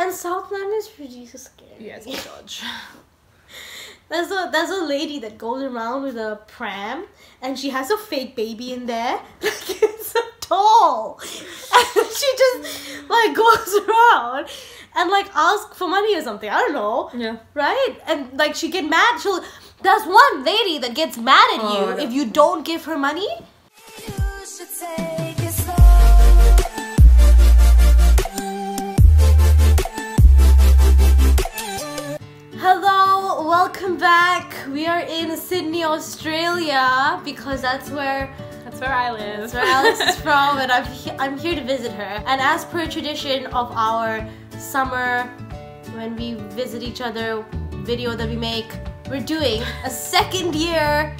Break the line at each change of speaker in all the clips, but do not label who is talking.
And Southland is pretty scary.
Yeah, it's a bit dodge.
There's a lady that goes around with a pram and she has a fake baby in there. Like, it's a doll. And she just like goes around and like asks for money or something. I don't know.
Yeah.
Right? And like she get mad. There's one lady that gets mad at you if you don't give her money.
You should take it slow.
Hello, welcome back. We are in Sydney, Australia, because that's where
I live.
That's where Alex is from, and I'm here to visit her. And as per tradition of our summer, when we visit each other video that we make, we're doing a second year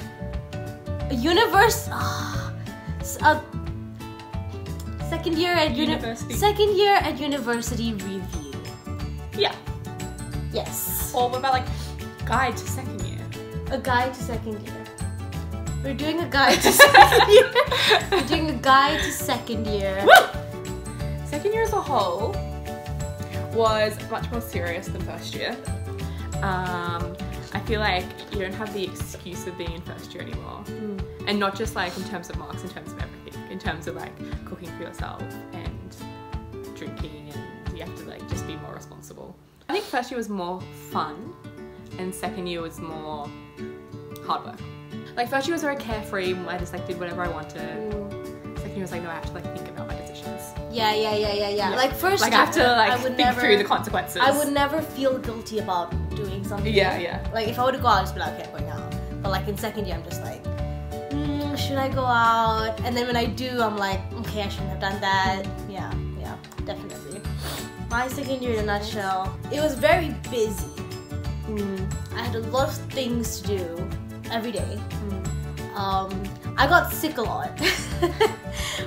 second year at university review.
Yeah.
Yes.
Or what about like guide to second year?
A guide to second year. We're doing a guide to second year. We're doing a guide to second year.
Woo! Second year as a whole was much more serious than first year. I feel like you don't have the excuse of being in first year anymore. And not just like in terms of marks, in terms of everything. In terms of like cooking for yourself and drinking, and you have to like just be more responsible. I think first year was more fun and second year was more hard work. Like first year was very carefree, I just like did whatever I wanted. Second year was like, no, I have to like think about my decisions.
Yeah. Like first
like
year,
I have to like think through the consequences.
I would never feel guilty about doing something.
Yeah.
Like if I were to go out, I'd just be like, okay, I'm going out. But like in second year, I'm just like, should I go out? And then when I do, I'm like, okay, I shouldn't have done that. Yeah, definitely. My second year in a nutshell, it was very busy. I had a lot of things to do every day. I got sick a lot.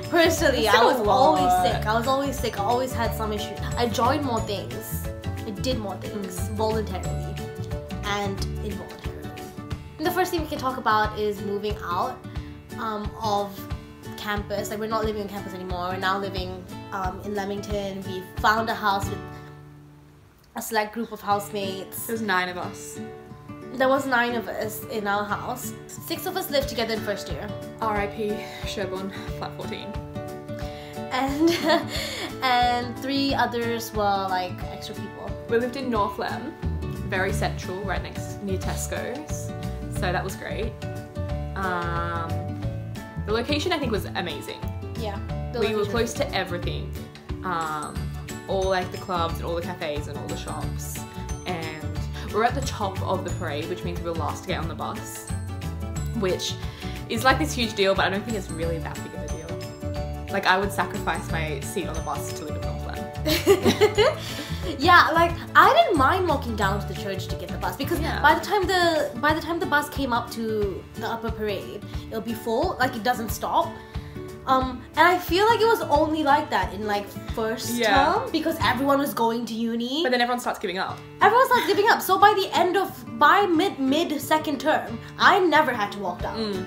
Personally, I was always sick. I always had some issue. I joined more things. I did more things voluntarily and involuntarily. And the first thing we can talk about is moving out of campus. Like we're not living on campus anymore. We're now living in Leamington. We found a house with a select group of housemates.
There was 9 of us.
There was 9 of us in our house. 6 of us lived together in first year.
R.I.P. Sherborne, flat 14.
And 3 others were like extra people.
We lived in North Lem, very central, right near Tesco's. So that was great. The location I think was amazing.
Yeah.
We were close to everything. All like the clubs and all the cafes and all the shops. And we're at the top of the parade, which means we were last to get on the bus. Which is like this huge deal, but I don't think it's really that big of a deal. Like I would sacrifice my seat on the bus to live in North Lem.
Yeah, like I didn't mind walking down to the church to get the bus because by the time the bus came up to the upper parade, it'll be full, like it doesn't stop. And I feel like it was only like that in like first term because everyone was going to uni.
But then everyone starts giving up.
So by mid second term, I never had to walk down.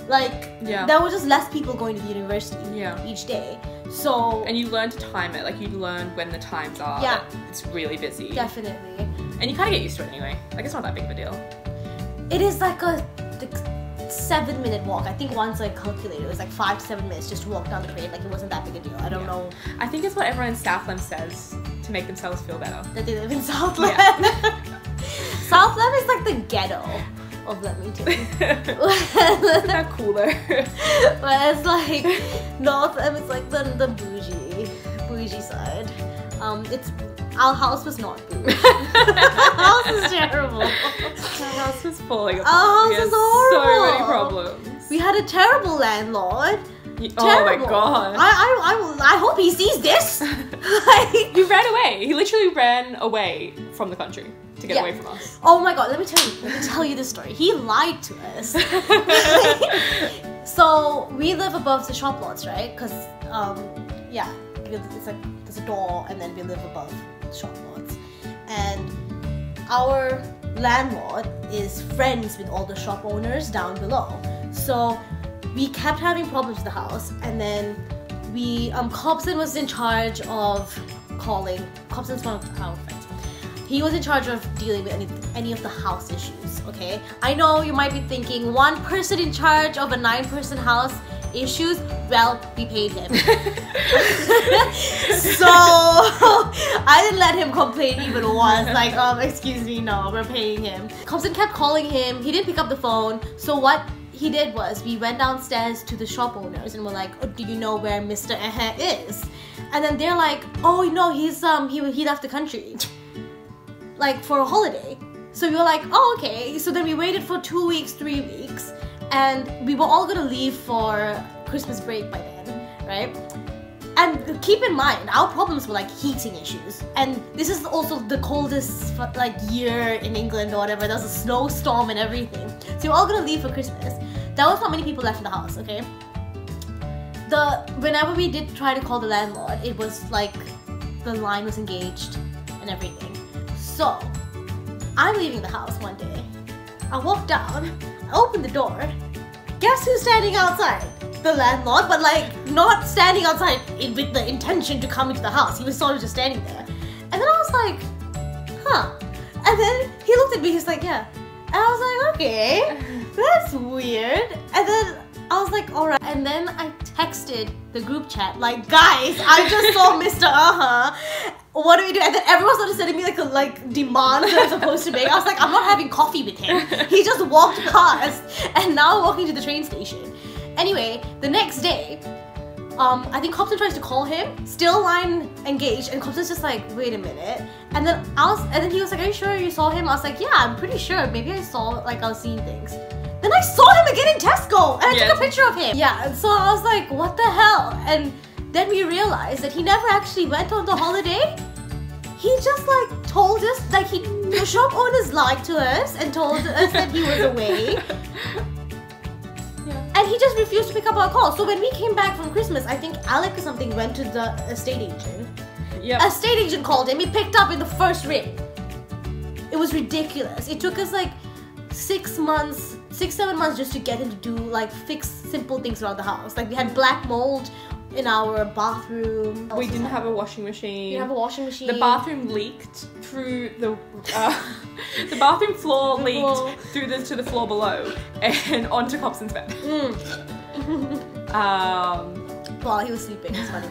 Like there were just less people going to the university each day. So
and you learn to time it, like you learn when the times are.
Yeah,
it's really busy.
Definitely.
And you kind of get used to it anyway. Like it's not that big of a deal.
It is like a 7-minute walk. I think once I calculated it was like 5 to 7 minutes just to walk down the parade. Like it wasn't that big a deal. I don't know.
I think it's what everyone in Southland says to make themselves feel better.
That they live in Southland. Yeah. Southland is like the ghetto of Leamington.
How cooler.
But it's like Northland is like the bougie side. Our house was not bougie. Our house is terrible.
Our house was falling apart.
Our house is horrible.
So many problems.
We had a terrible landlord.
Oh my god.
I hope he sees this. Like,
he ran away. He literally ran away from the country to get away from us.
Oh my god, let me tell you this story. He lied to us. So we live above the shop lots, right? Because it's like there's a door and then we live above the shop lots. And our landlord is friends with all the shop owners down below. So we kept having problems with the house, and then Cobson was in charge of calling. Cobson's one of our friends. He was in charge of dealing with any of the house issues, okay? I know you might be thinking, one person in charge of a 9-person house issues, well, we paid him. So, I didn't let him complain even once, like, excuse me, no, we're paying him. Cobson kept calling him, he didn't pick up the phone, so what he did was, we went downstairs to the shop owners and we're like, oh, do you know where Mr. is? And then they're like, oh no, he left the country. Like for a holiday. So we were like, oh okay. So then we waited for 2 weeks, 3 weeks, and we were all gonna leave for Christmas break by then, right? And keep in mind, our problems were like heating issues, and this is also the coldest like year in England or whatever. There was a snowstorm and everything. So we're all gonna leave for Christmas. There was not many people left in the house, okay? Whenever we did try to call the landlord, it was like the line was engaged and everything. So, I'm leaving the house one day. I walk down, I open the door. Guess who's standing outside? The landlord, but like not standing outside with the intention to come into the house. He was sort of just standing there. And then I was like, huh. And then he looked at me, he's like, yeah. And I was like, okay, that's weird. And then I was like, alright. And then I texted the group chat, like, guys, I just saw Mr. What do we do? And then everyone started sending me like demands that I'm supposed to make. I was like, I'm not having coffee with him. He just walked past, and now I'm walking to the train station. Anyway, the next day, I think Cobson tries to call him, still line engaged, and Cobson's just like, wait a minute. And then he was like, are you sure you saw him? I was like, yeah, I'm pretty sure. Maybe I saw, like, I was seeing things. Then I saw him again in Tesco, and I took a picture of him. Yeah, and so I was like, what the hell? And then we realized that he never actually went on the holiday. He just like told us, like the shop owners lied to us and told us that he was away. Yeah. And he just refused to pick up our call. So when we came back from Christmas, I think Alec or something went to the estate agent. Yeah. Estate agent called him, he picked up in the first ring. It was ridiculous. It took us like 6 months, 6-7 months just to get him to do like fix simple things around the house. Like we had black mold in our bathroom.
We didn't have a washing machine.
We didn't have a washing machine.
The bathroom leaked through the the bathroom floor leaked through to the floor below and onto Cobson's bed.
While he was sleeping, it's funny.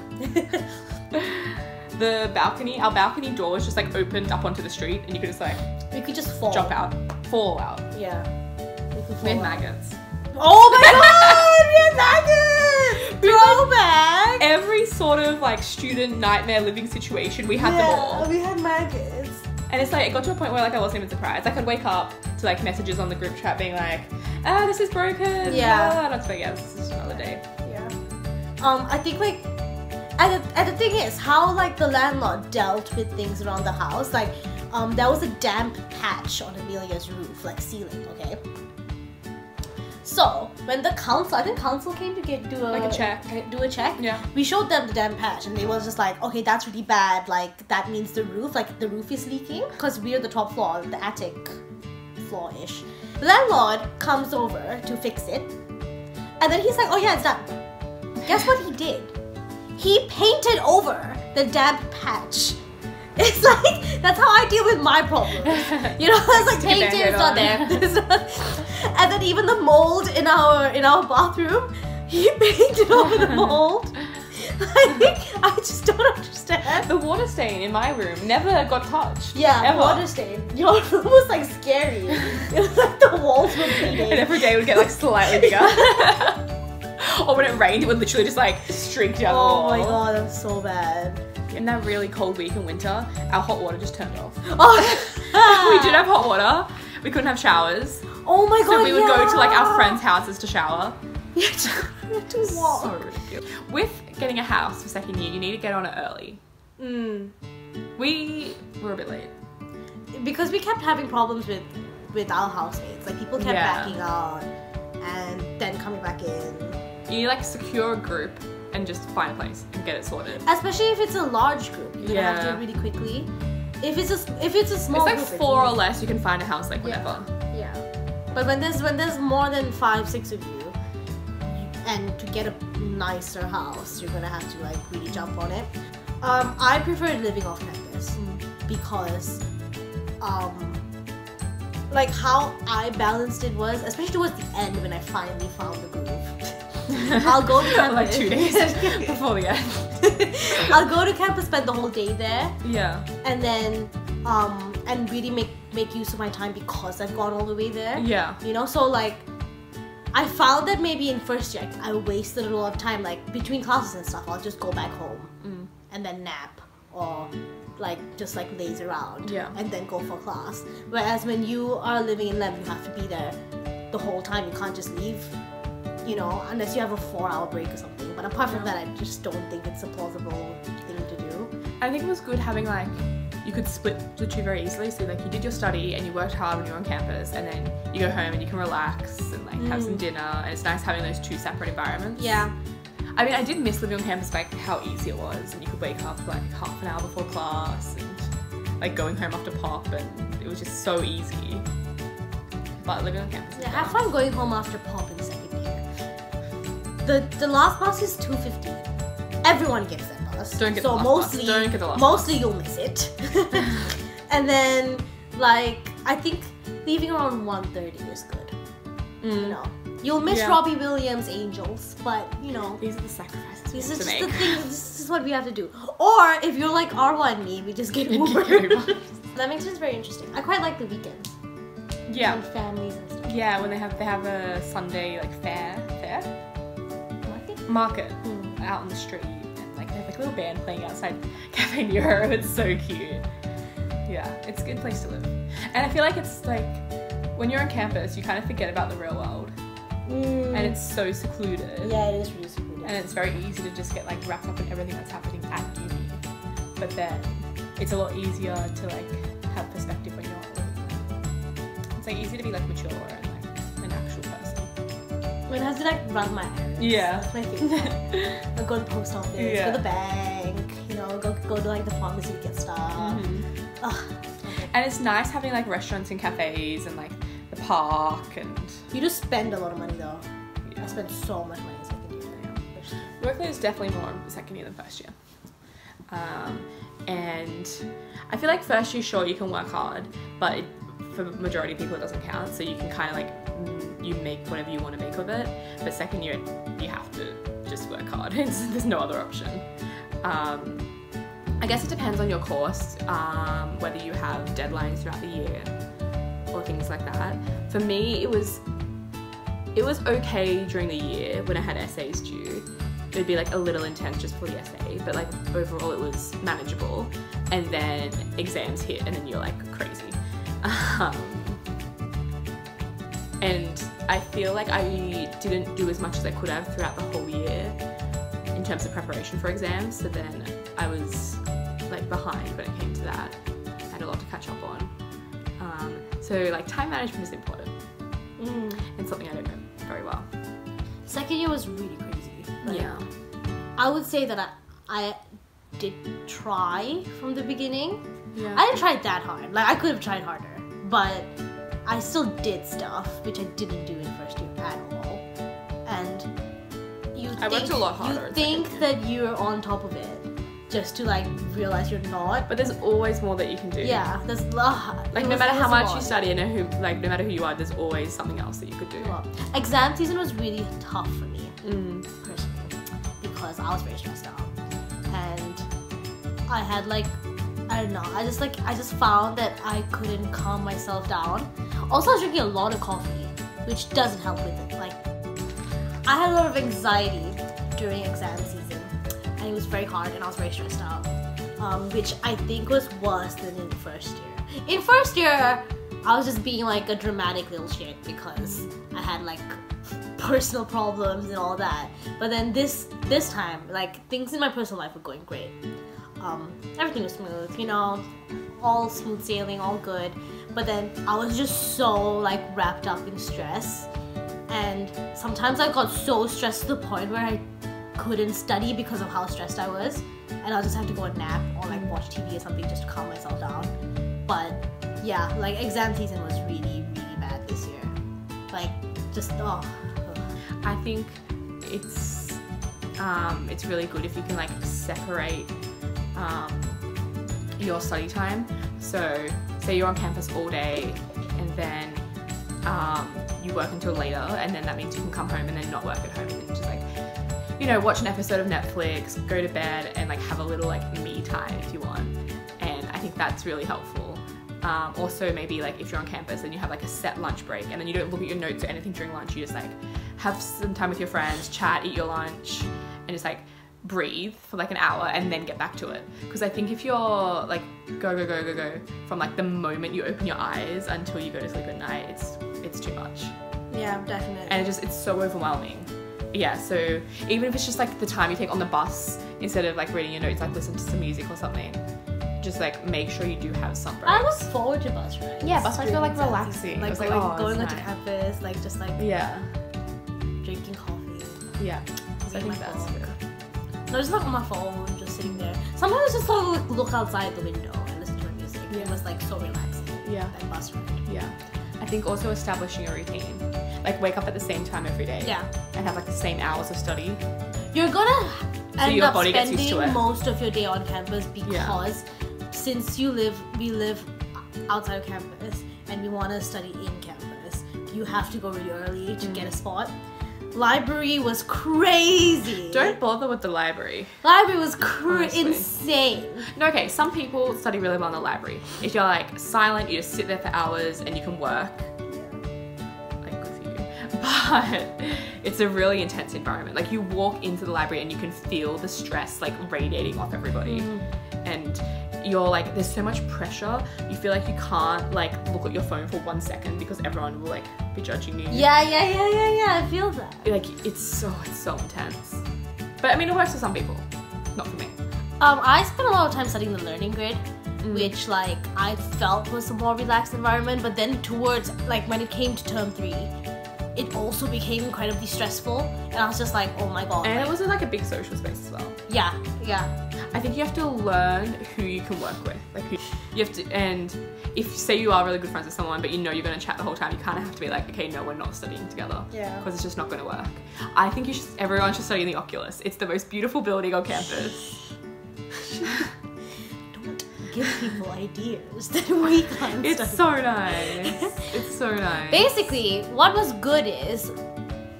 Our balcony door was just like opened up onto the street, and you could just like fall out.
Yeah.
We had maggots.
Oh my god, we had maggots! Throwback!
Every sort of like student nightmare living situation, we had them all.
We had maggots.
And it's like, it got to a point where like I wasn't even surprised. I could wake up to like messages on the group chat being like, this is broken.
Yeah.
And I was like, yeah, this is just another day.
Yeah. I think like, and the thing is, how like the landlord dealt with things around the house, like, there was a damp patch on Amelia's roof, like ceiling, okay? So, when the council, I think council came to do a check,
yeah.
We showed them the damp patch and they was just like, okay, that's really bad, like that means the roof is leaking, because we're the top floor, the attic floor-ish. The landlord comes over to fix it, and then he's like, oh yeah, it's done. Guess what he did? He painted over the damp patch. It's like, that's how I deal with my problems. You know, it's like painting, it's not there. And then even the mold in our bathroom, he painted over the mold. I just don't understand.
The water stain in my room never got touched.
Yeah,
ever.
Water stain. Your room was like scary. It was like the walls were bleeding.
And every day would get like slightly bigger. Or when it rained, it would literally just like streak down the wall.
Oh my god, that was so bad.
In that really cold week in winter, our hot water just turned off.
Oh.
We did have hot water. We couldn't have showers.
Oh my god,
so we would go to like our friends' houses to shower.
We had to walk.
So ridiculous. With getting a house for second year, you need to get on it early. We were a bit late.
Because we kept having problems with our housemates. Like people kept backing out and then coming back in.
You need to like secure a group and just find a place and get it sorted.
Especially if it's a large group, you're gonna have to do it really quickly. If it's a small
group,
it's
like 4 or less, you can find a house like whenever.
Yeah. But when there's more than 5-6 of you, and to get a nicer house, you're gonna have to like really jump on it. I prefer living off campus because, like how I balanced it was, especially towards the end when I finally found the groove. I'll go to campus.
Like 2 days before the end.
I'll go to campus, spend the whole day there,
Yeah.
and then and really make use of my time because I've gone all the way there.
Yeah.
You know, so like I found that maybe in first year I wasted a lot of time, like between classes and stuff. I'll just go back home and then nap or like just like laze around and then go for class. Whereas when you are living in Leam, you have to be there the whole time. You can't just leave, you know, unless you have a 4-hour break or something. But apart from that, I just don't think it's a plausible thing to do.
I think it was good having like, you could split the two very easily. So like you did your study and you worked hard when you were on campus, and then you go home and you can relax and like have some dinner, and it's nice having those two separate environments.
Yeah.
I mean, I did miss living on campus, like how easy it was, and you could wake up like half an hour before class and like going home after pop, and it was just so easy. But living on campus is
Yeah, have
better.
fun going home after pop in the second year. The last bus is 2:15. Everyone gets that bus.
Don't get
so
the last
mostly,
bus. Don't get the last
mostly you'll miss it. And then like I think leaving around 1:30 is good. You know, you'll miss Robbie Williams' Angels, but you know
These are the sacrifices we
this
have
is
to
just
make.
the thing. This is what we have to do. Or if you're like Arwa and me, we just get Uber. That makes it very interesting. I quite like the weekends.
Yeah.
And families and stuff.
Yeah, when they have a Sunday like fair market out on the street, and like they have like a little band playing outside Cafe Nero. It's so cute. Yeah, it's a good place to live. And I feel like it's like when you're on campus, you kind of forget about the real world, and it's so secluded.
Yeah, it is really secluded.
And it's very easy to just get like wrapped up in everything that's happening at uni. But then it's a lot easier to like have perspective when you're not living there. It's like easy to be like mature and like an actual person.
When I have to like run my errands.
Yeah.
That's my favorite. I'll go to the post office, go to the bank, you know, go to like the pharmacy to get stuff. Ugh.
And it's nice having like restaurants and cafes and like the park, and
You just spend a lot of money though.
Yeah.
I spent so much money in second year.
workload is definitely more in second year than first year. And I feel like first year, sure, you can work hard, but for the majority of people it doesn't count, so you can kind of like you make whatever you want to make of it. But second year, you have to just work hard. There's no other option. I guess it depends on your course, whether you have deadlines throughout the year or things like that. For me, it was okay during the year when I had essays due. It would be like a little intense just for the essay, but like overall it was manageable. And then exams hit and then you're like crazy. And I feel like I didn't do as much as I could have throughout the whole year in terms of preparation for exams. So then I was like behind when it came to that. I had a lot to catch up on. So like time management is important and something I don't know very well.
Second year was really crazy. Like,
Yeah.
I would say that I did try from the beginning.
Yeah.
I didn't try that hard. Like I could have tried harder, but I still did stuff which I didn't do in first year at all. And
I worked a lot harder
You
in
think
second year.
that you're on top of it, just to like realize you're not.
But there's always more that you can do.
Yeah, there's
Like no matter how much you study and no matter who you are, there's always something else that you could do.
Exam season was really tough for me personally because I was very stressed out, and I had like I don't know. I just found that I couldn't calm myself down. Also, I was drinking a lot of coffee, which doesn't help with it. Like I had a lot of anxiety during exam season, and it was very hard, and I was very stressed out, which I think was worse than in first year. In first year, I was just being like a dramatic little shit because I had like personal problems and all that. But then this time, like things in my personal life were going great. Everything was smooth, you know, all smooth sailing, all good. But then I was just so like wrapped up in stress, and sometimes I got so stressed to the point where I couldn't study because of how stressed I was, and I'll just have to go and nap or like watch TV or something just to calm myself down. But yeah, like exam season was really, really bad this year. Like just
I think it's really good if you can like separate your study time. So say you're on campus all day and then you work until later, and then that means you can come home and then not work at home and just like, you know, watch an episode of Netflix, go to bed, and like have a little like me time if you want. And I think that's really helpful. Also maybe like if you're on campus and you have like a set lunch break and then you don't look at your notes or anything during lunch, you just like have some time with your friends, chat, eat your lunch, and just like breathe for like an hour and then get back to it. Because I think if you're like go from like the moment you open your eyes until you go to sleep at night, it's too much.
Yeah, definitely.
And it's so overwhelming. Yeah, so even if it's just like the time you take on the bus, instead of like reading your notes, like listen to some music or something, just like make sure you do have some breaks.
I look forward to bus rides.
Yeah, bus rides feel like
During
relaxing.
Like
It's
going,
oh,
going
it's
onto
nice.
campus, like just like
Yeah,
drinking coffee.
yeah. So I
reading
think
my
that's
book.
good.
No, just like on my phone, just sitting there. Sometimes I just sort of look outside the window and listen to my music.
Yeah.
It was like so relaxing.
Yeah.
That bus ride.
Yeah. I think also establishing a routine. Like wake up at the same time every day.
Yeah.
And have like the same hours of study.
You're gonna end
your
up
body gets used to
spending
it.
most of your day on campus because since we live outside of campus and we want to study in campus, you have to go really early to get a spot. Library was crazy.
Don't bother with the library.
Library was
Honestly.
insane.
No, okay, some people study really well in the library. If you're like silent, you just sit there for hours and you can work. Like good for you. But it's a really intense environment. Like you walk into the library and you can feel the stress like radiating off everybody. And you're like, there's so much pressure. You feel like you can't like look at your phone for 1 second because everyone will like be judging you.
Yeah. I feel that.
Like it's so intense. But I mean, it works for some people, not for me.
I spent a lot of time studying the learning grid, which like I felt was a more relaxed environment. But then towards like when it came to term 3, it also became incredibly stressful, and I was just like, oh my god.
And
like,
it was like a big social space as well.
yeah.
I think you have to learn who you can work with. Like who you have to, and if say you are really good friends with someone, but you know you're going to chat the whole time, you kind of have to be like, okay, no, we're not studying together.
Yeah.
Because it's just not going to work. I think everyone should study in the Oculus. It's the most beautiful building on campus.
Don't give people ideas that we can't
It's
study.
so nice. It's so nice.
Basically, what was good is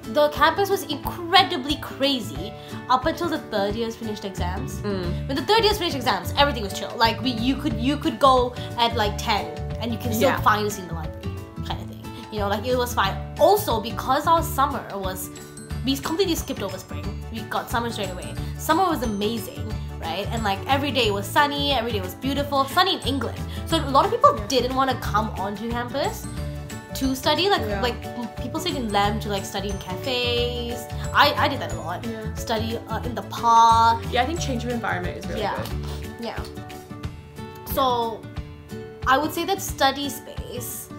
the campus was incredibly crazy up until the third years finished exams. When the third years finished exams, everything was chill. Like you could go at like 10 and you can still find a seat in the library, kind of thing. You know, like it was fine. Also, because our summer was, we completely skipped over spring. We got summer straight away. Summer was amazing, right? And like every day was sunny, every day was beautiful. Sunny in England. So a lot of people didn't want to come onto campus to study. Like people stayed in Leam to like study in cafes. I did that a lot.
Yeah.
Study in the park.
Yeah, I think change of environment is really good.
Yeah. So I would say that study space,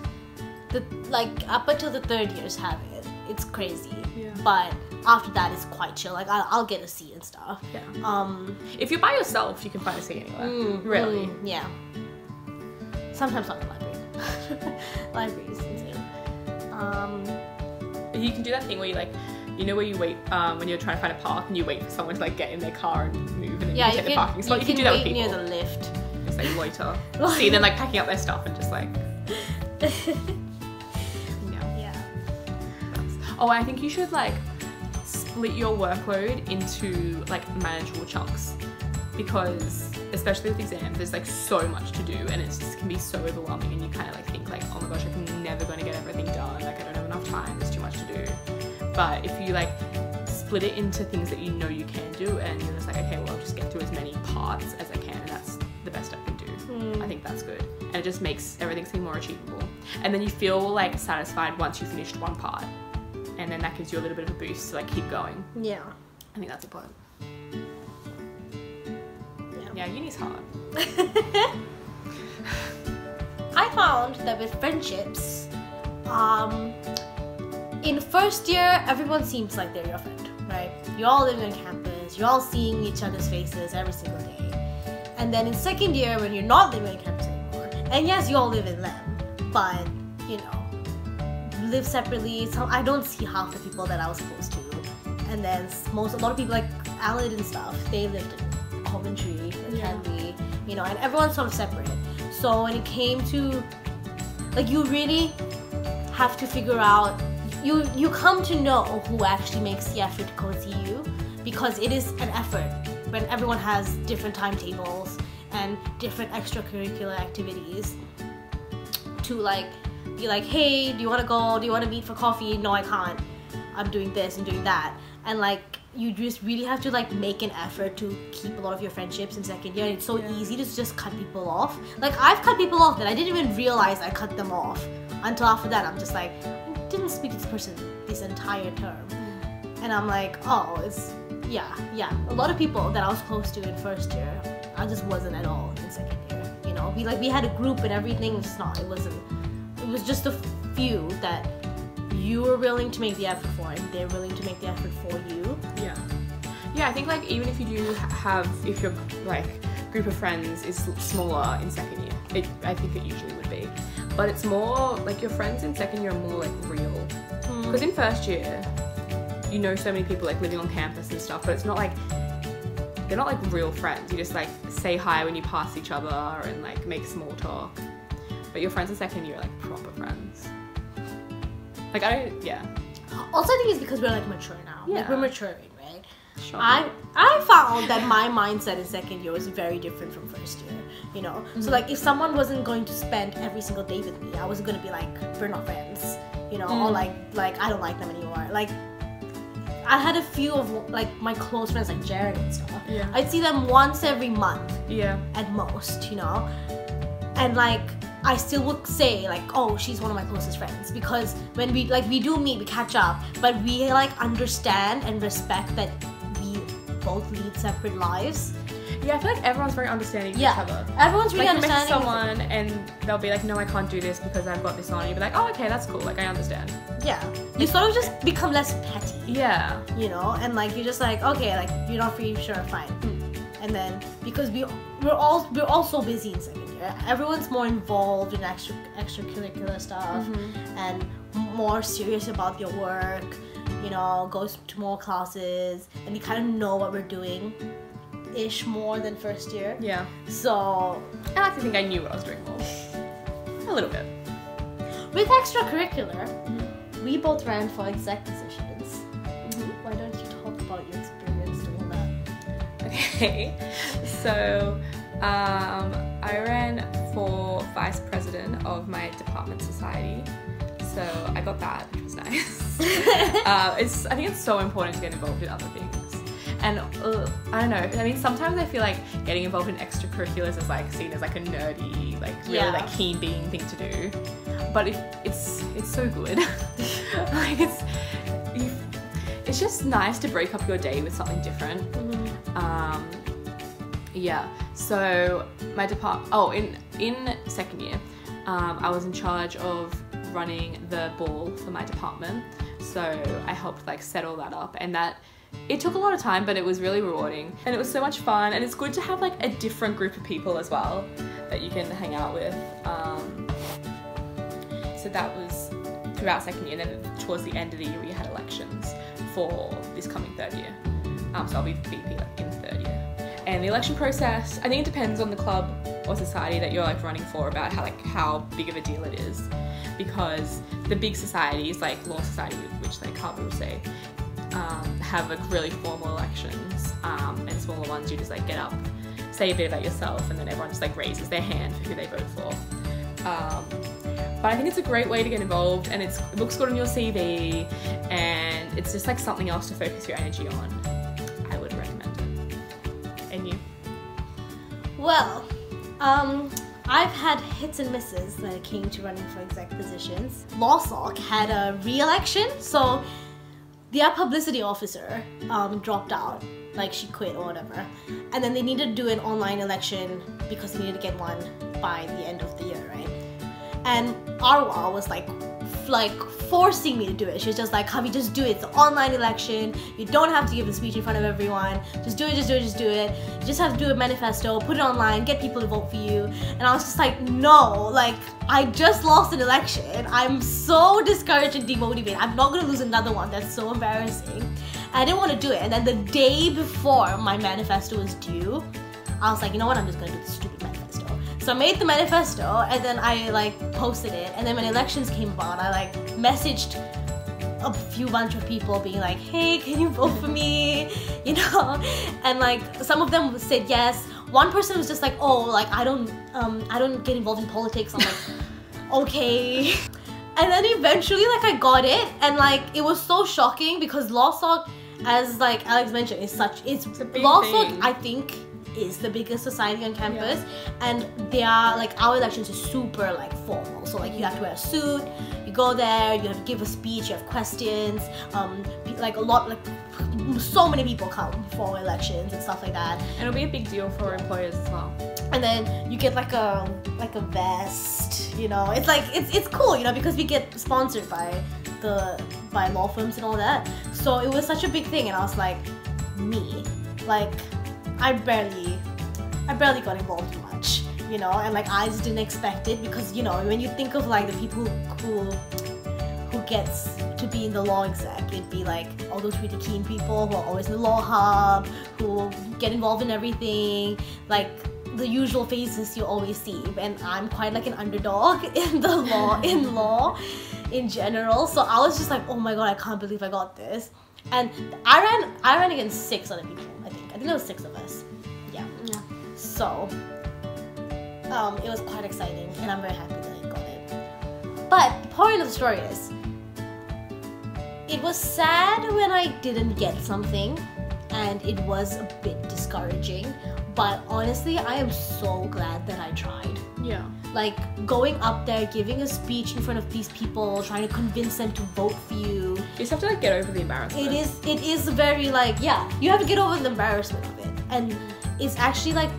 like up until the third years have it. It's crazy.
Yeah.
But after that, it's quite chill. Like I'll get a seat and stuff.
Yeah. If you're by yourself, you can find a seat anywhere. Really.
Yeah. Sometimes not in the library. Library is insane.
You can do that thing where you like, you know, where you wait when you're trying to find a park and you wait for someone to like get in their car and move and then you take the parking spot. You can do that with
wait
people.
near the lift.
Just like loiter. See them like packing up their stuff and just like.
Yeah.
Oh, I think you should like split your workload into like manageable chunks, because especially with exams, there's like so much to do and it just can be so overwhelming, and you kind of like think like, oh my gosh, I'm never going to get everything done. Like I don't have enough time. There's too much to do. But if you like split it into things that you know you can do, and you're just like, okay, well, I'll just get through as many parts as I can, and that's the best I can do. I think that's good, and it just makes everything seem more achievable. And then you feel like satisfied once you finished one part, and then that gives you a little bit of a boost to like keep going.
Yeah.
I think that's important. Yeah, uni's hard.
I found that with friendships, in first year, everyone seems like they're your friend, right? You're all living on campus, you're all seeing each other's faces every single day. And then in second year, when you're not living on campus anymore, and yes, you all live in Leam, but, you know, live separately. So I don't see half the people that I was supposed to. And then a lot of people like Alid and stuff, they lived in Coventry, Canby, you know, and everyone's sort of separate. So when it came to, like, you really have to figure out, you come to know who actually makes the effort to come see you, because it is an effort when everyone has different timetables and different extracurricular activities to like be like, hey, do you want to go? Do you want to meet for coffee? No, I can't. I'm doing this and doing that. And like, you just really have to like make an effort to keep a lot of your friendships in second year. And it's so easy to just cut people off. Like, I've cut people off that I didn't even realize I cut them off until after that. I'm just like, I didn't speak to this person this entire term. And I'm like, oh, it's, yeah. A lot of people that I was close to in first year, I just wasn't at all in second year. You know, we had a group and everything. It's not, it was just a few that you were willing to make the effort for, and they're willing to make the effort for you.
Yeah, I think like even if you do have, if your like group of friends is smaller in second year, I think it usually would be, but it's more like your friends in second year are more like real, because in first year you know so many people like living on campus and stuff, but it's not like, they're not like real friends. You just like say hi when you pass each other and like make small talk, but your friends in second year are like proper friends. Like,
Also, I think it's because we're like mature now.
Yeah.
Like, we're maturing, right?
Sure.
I found that my mindset in second year was very different from first year, you know? So like, if someone wasn't going to spend every single day with me, I wasn't going to be like, we're not friends, you know? Or like I don't like them anymore. Like, I had a few of like my close friends, like Jared and stuff.
Yeah.
I'd see them once every month.
Yeah.
At most, you know? And like, I still would say like, oh, she's one of my closest friends, because when we do meet, we catch up, but we like understand and respect that we both lead separate lives.
Yeah, I feel like everyone's very understanding of each other.
Everyone's really
like, you
understanding.
meet someone and they'll be like, no, I can't do this because I've got this on. You'll be like, oh, okay, that's cool. Like, I understand.
Yeah. You sort of just become less petty.
Yeah.
You know, and like, you're just like, okay, like, you're not free, sure, fine. And then, because we're all so busy in second year, everyone's more involved in extracurricular stuff and more serious about your work, you know, goes to more classes, and we kind of know what we're doing ish more than first year.
Yeah.
So
I like to think I knew what I was doing more. A little bit.
with extracurricular, we both ran for exec positions. Why don't you talk about your experience doing that?
Okay. So I ran for vice president of my department society. So I got that, which was nice. I think it's so important to get involved in other things. And I don't know, I mean, sometimes I feel like getting involved in extracurriculars is like seen as like a nerdy, like really like keen being thing to do. But it's so good. Like it's just nice to break up your day with something different. Yeah, so my in second year, I was in charge of running the ball for my department. So I helped like set all that up, and it took a lot of time, but it was really rewarding and it was so much fun, and it's good to have like a different group of people as well that you can hang out with. So that was throughout second year, and then towards the end of the year we had elections for this coming third year. So I'll be VP like in third year. And the election process, I think it depends on the club or society that you're like running for about how big of a deal it is. Because the big societies, like Law Society, which like Harvard will say, have like really formal elections, and smaller ones you just like get up, say a bit about yourself, and then everyone just like raises their hand for who they vote for. But I think it's a great way to get involved, and it looks good on your CV, and it's just like something else to focus your energy on. I would recommend it. And you?
Well, I've had hits and misses when it came to running for exec positions. LawSoc had a re-election, so their publicity officer dropped out, like she quit or whatever, and then they needed to do an online election because they needed to get one by the end of the year, right? And Arwa was like forcing me to do it. She was just like, Kavi, just do it. It's an online election. You don't have to give a speech in front of everyone. Just do it, just do it, just do it. You just have to do a manifesto, put it online, get people to vote for you. And I was just like, no, like, I just lost an election. I'm so discouraged and demotivated. I'm not gonna lose another one. That's so embarrassing. I didn't want to do it. And then the day before my manifesto was due, I was like, you know what, I'm just gonna do this stupid manifesto. So I made the manifesto, and then I like posted it, and then when elections came about, I like messaged a bunch of people being like, hey, can you vote for me? You know? And like some of them said yes. One person was just like, oh, like I don't get involved in politics. I'm like, okay. And then eventually like I got it, and like it was so shocking because LawSoc, as like Alex mentioned, it's a big LawSoc thing. I think is the biggest society on campus, and they are like, our elections is super like formal, so like you have to wear a suit, you go there, you have to give a speech, you have questions, like a lot, like so many people come for elections and stuff like that, and it'll be a big deal for employers as well. And then you get like a vest, you know, it's like it's cool, you know, because we get sponsored by law firms and all that, so it was such a big thing. And I was like, me, like I barely got involved much, you know, and like I just didn't expect it, because you know, when you think of like the people who gets to be in the law exec, it'd be like all those really keen people who are always in the law hub, who get involved in everything, like the usual faces you always see. And I'm quite like an underdog in the law in general, so I was just like, oh my god, I can't believe I got this. And I ran against 6 other people. I think there was 6 of us. Yeah. So it was quite exciting, and I'm very happy that I got it. But the point of the story is, it was sad when I didn't get something, and it was a bit discouraging. But honestly, I am so glad that I tried. Yeah. Like going up there, giving a speech in front of these people, trying to convince them to vote for you. You just have to like get over the embarrassment. It is very like, yeah, you have to get over the embarrassment of it. And it's actually like,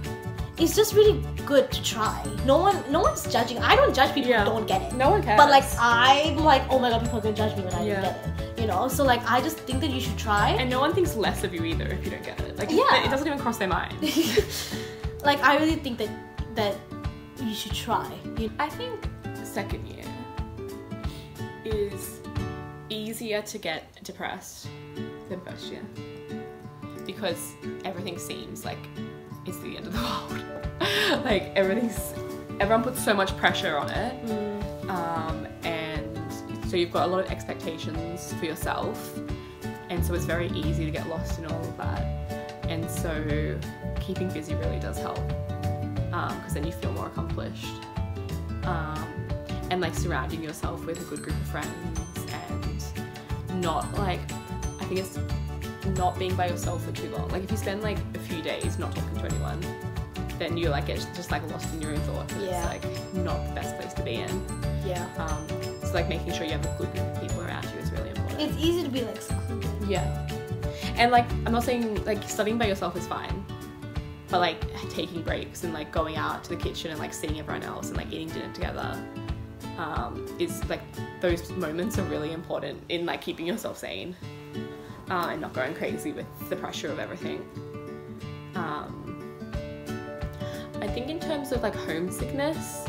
it's just really good to try. No one's judging. I don't judge people who don't get it. No one cares. But like I'm like, oh my god, people are gonna judge me when I don't get it. You know? So like I just think that you should try. And no one thinks less of you either if you don't get it. Like it doesn't even cross their mind. Like I really think that you should try. I think second year is easier to get depressed than first year, because everything seems like it's the end of the world. Like everyone puts so much pressure on it, and so you've got a lot of expectations for yourself, and so it's very easy to get lost in all of that. And so keeping busy really does help, because then you feel more accomplished, and like surrounding yourself with a good group of friends, and not like, I think it's not being by yourself for too long. Like if you spend like a few days not talking to anyone, then you like get just like lost in your own thoughts, and it's like not the best place to be in. So like making sure you have a good group of people around you is really important. It's easy to be like secluded. And like I'm not saying like studying by yourself is fine, but like taking breaks and like going out to the kitchen and like seeing everyone else and like eating dinner together is like, those moments are really important in like keeping yourself sane, and not going crazy with the pressure of everything. I think in terms of like homesickness,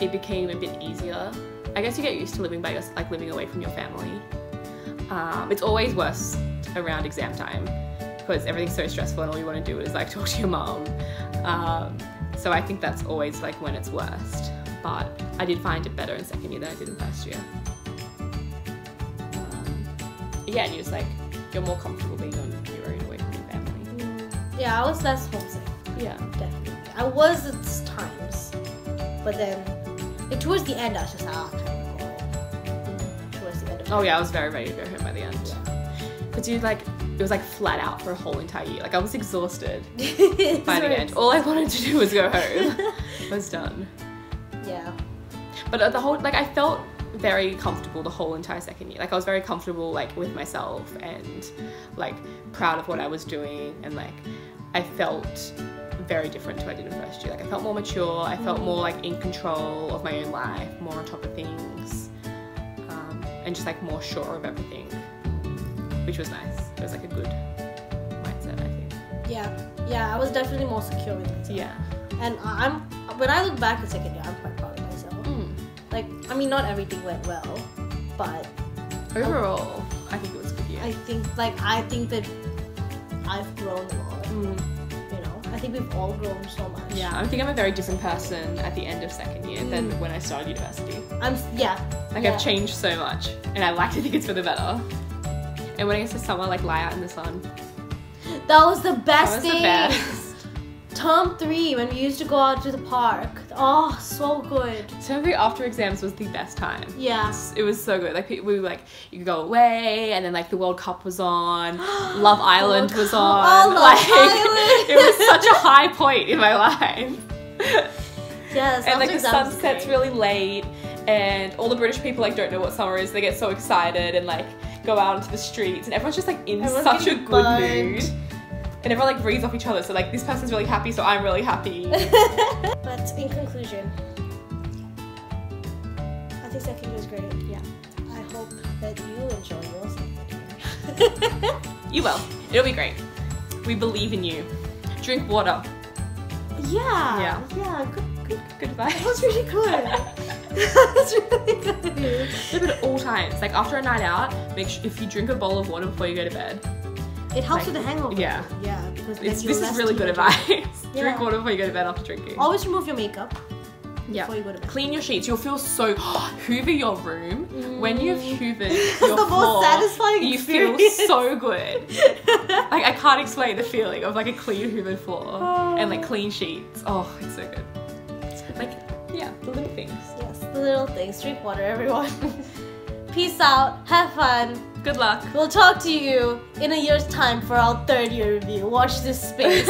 it became a bit easier. I guess you get used to living by yourself, like living away from your family. It's always worse around exam time because everything's so stressful and all you want to do is like talk to your mom. So I think that's always like when it's worst. But I did find it better in second year than I did in first year. Yeah, and you're more comfortable being on your own away from your family. Yeah, I was less homesick. Yeah, definitely. I was at times, but then like, towards the end I was just like, I kind of want to go home. Towards the end of I was very ready to go home by the end. But dude, like, it was like flat out for a whole entire year. Like I was exhausted by the end. All I wanted to do was go home. I was done. Yeah. But the whole, like, I felt very comfortable the whole entire second year. Like I was very comfortable like with myself and like proud of what I was doing, and like I felt very different to what I did in first year. Like I felt more mature, I felt more like in control of my own life, more on top of things, and just like more sure of everything, which was nice. It was like a good mindset, I think. Yeah, I was definitely more secure with myself. Yeah. And when I look back at second year, I'm quite proud of myself. Like, I mean, not everything went well, but
overall, I think it was a good year.
I think that I've grown a lot. You know, I think we've all grown so much.
Yeah, I think I'm a very different person at the end of second year than when I started university. I've changed so much, and I like to think it's for the better. And when I get to summer, like lie out in the sun.
That was the best
That was
thing.
the best.
Term 3 when we used to go out to the park. Oh, so good.
Term 3 after exams was the best time.
Yeah.
It was so good. Like we were like, you could go away, and then like the World Cup was on, Love Island was on.
Oh, Love Island.
It was such a high point in my life.
Yes.
And like
after
the
exams was
sunset's
great.
really late, and all the British people like don't know what summer is. They get so excited and like go out into the streets, and everyone's just like in
Everyone's
such a
getting
good
buzzed.
mood. And everyone like reads off each other. So like this person's really happy, so I'm really happy.
But in conclusion, I think second year is great.
Yeah.
I hope that you enjoy your second year.
You will. It'll be great. We believe in you. Drink water.
Yeah.
Yeah. Good advice.
That was really good. That was really good.
Yeah, but at all times, like after a night out, make sure if you drink a bowl of water before you go to bed.
It helps
Like,
with the hangover.
yeah.
Yeah, because then
This
you're
is
less
really good
dehydrated.
advice.
Yeah.
Drink water before you go to bed after drinking.
Always remove your makeup
Yeah.
before you go to bed.
Clean your sheets. You'll feel so hoover your room. When you've hoovered your
the most
floor,
satisfying
you
experience.
feel so good. Like I can't explain the feeling of like a clean hoovered floor and like clean sheets. Oh, it's so good. Like yeah, the little things.
Yes, the little things. Drink water, everyone. Peace out. Have fun.
Good luck.
We'll talk to you in a year's time for our third year review. Watch this space.